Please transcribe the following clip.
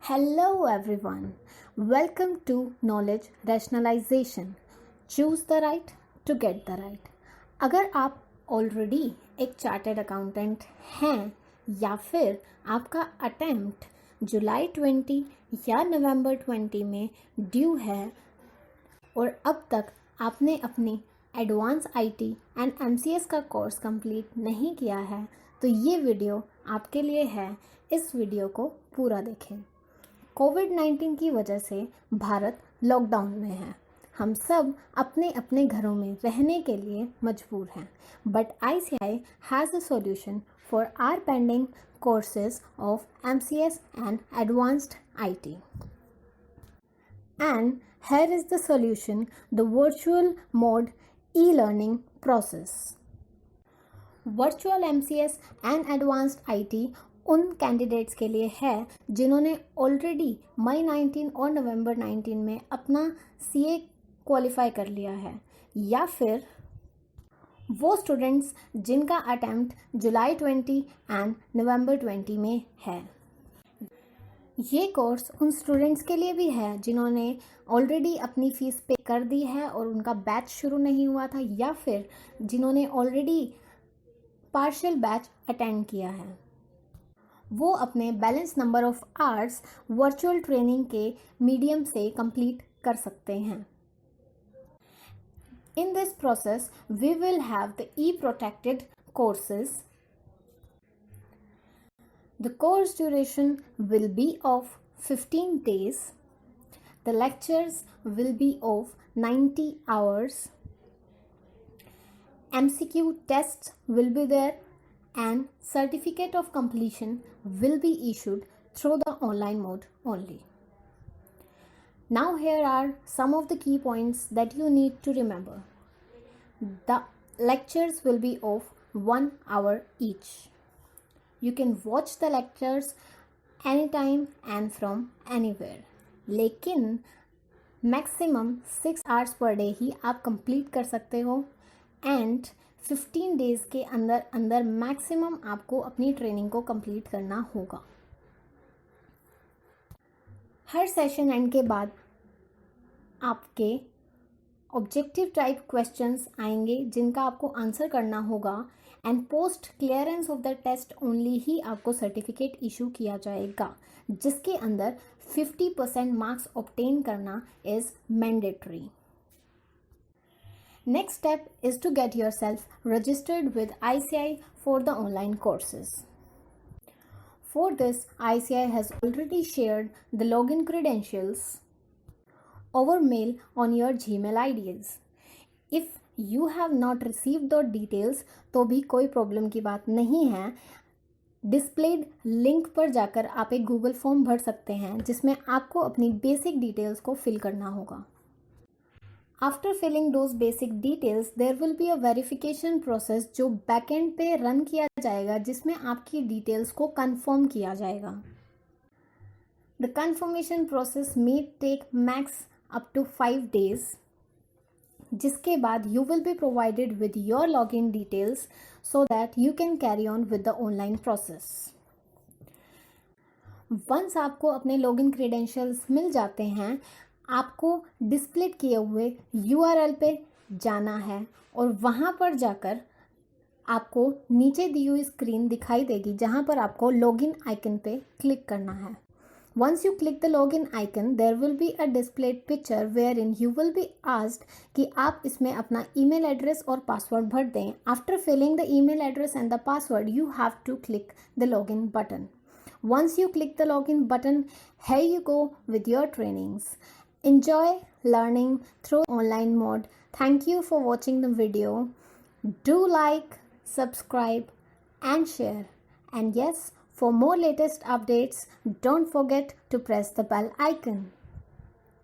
Hello everyone. Welcome to Knowledge Rationalization. Choose the right to get the right. अगर आप already एक chartered accountant हैं या फिर आपका अटेम्प्ट जुलाई 20 या नवंबर 20 में ड्यू है और अब तक आपने अपनी एडवांस आईटी एंड एमसीएस का कोर्स कंप्लीट नहीं किया है तो ये वीडियो आपके लिए है। इस वीडियो को पूरा देखें। कोविड-19 की वजह से भारत लॉकडाउन में है। हम सब अपने अपने घरों में रहने के लिए मजबूर हैं, but ICI has a solution for our pending courses of MCS and advanced IT. And here is the solution, the virtual mode e-learning process. Virtual MCS and advanced IT उन कैंडिडेट्स के लिए है जिन्होंने ऑलरेडी मई 19 और नवंबर 19 में अपना CA qualify कर लिया है, या फिर वो स्टूडेंट्स जिनका अटेम्प्ट जुलाई 20 एंड नवंबर 20 में है। ये कोर्स उन स्टूडेंट्स के लिए भी है जिन्होंने ऑलरेडी अपनी फ़ीस पे कर दी है और उनका बैच शुरू नहीं हुआ था, या फिर जिन्होंने ऑलरेडी पार्शियल बैच अटेंड किया है। वो अपने balance number of hours virtual training के मीडियम से कंप्लीट कर सकते हैं। In this process, we will have the e-protected courses. The course duration will be of 15 days. The lectures will be of 90 hours. MCQ tests will be there and certificate of completion will be issued through the online mode only. Now here are some of the key points that you need to remember. The lectures will be of 1 hour each. You can watch the lectures anytime and from anywhere. लेकिन maximum 6 hours per day ही आप complete कर सकते हो and 15 days के अंदर अंदर maximum आपको अपनी ट्रेनिंग को कंप्लीट करना होगा। हर सेशन एंड के बाद आपके ऑब्जेक्टिव टाइप क्वेश्चंस आएंगे जिनका आपको आंसर करना होगा and post clearance of the test only ही आपको सर्टिफिकेट इशू किया जाएगा, जिसके अंदर 50% मार्क्स ऑब्टेन करना is mandatory. Next step is to get yourself registered with ICI for the online courses. For this, ICI has already shared the login credentials over mail on your Gmail IDs. If you have not received those details, तो भी कोई problem की बात नहीं है. Displayed link पर जाकर आप एक गूगल फॉर्म भर सकते हैं जिसमें आपको अपनी बेसिक डिटेल्स को फिल करना होगा. After filling those basic details, there will be a verification process जो बैकएंड पे रन किया जाएगा जिसमें आपकी डिटेल्स को कंफर्म किया जाएगा. The confirmation process may take max up to 5 days, जिसके बाद you will be provided with your login details so that you can carry on with the online process. Once आपको अपने login credentials मिल जाते हैं, आपको display किए हुए URL पे जाना है और वहाँ पर जाकर आपको नीचे दी हुई स्क्रीन दिखाई देगी जहाँ पर आपको लॉगिन आइकन पे क्लिक करना है. Once you click the login icon, there will be a displayed picture where in you will be asked कि आप इसमें अपना ईमेल एड्रेस और पासवर्ड भर दें. After filling the email address and the password, you have to click the login button. Once you click the login button, here you go with your trainings. Enjoy learning through online mode. Thank you for watching the video. Do like, subscribe and share. And yes, for more latest updates, don't forget to press the bell icon.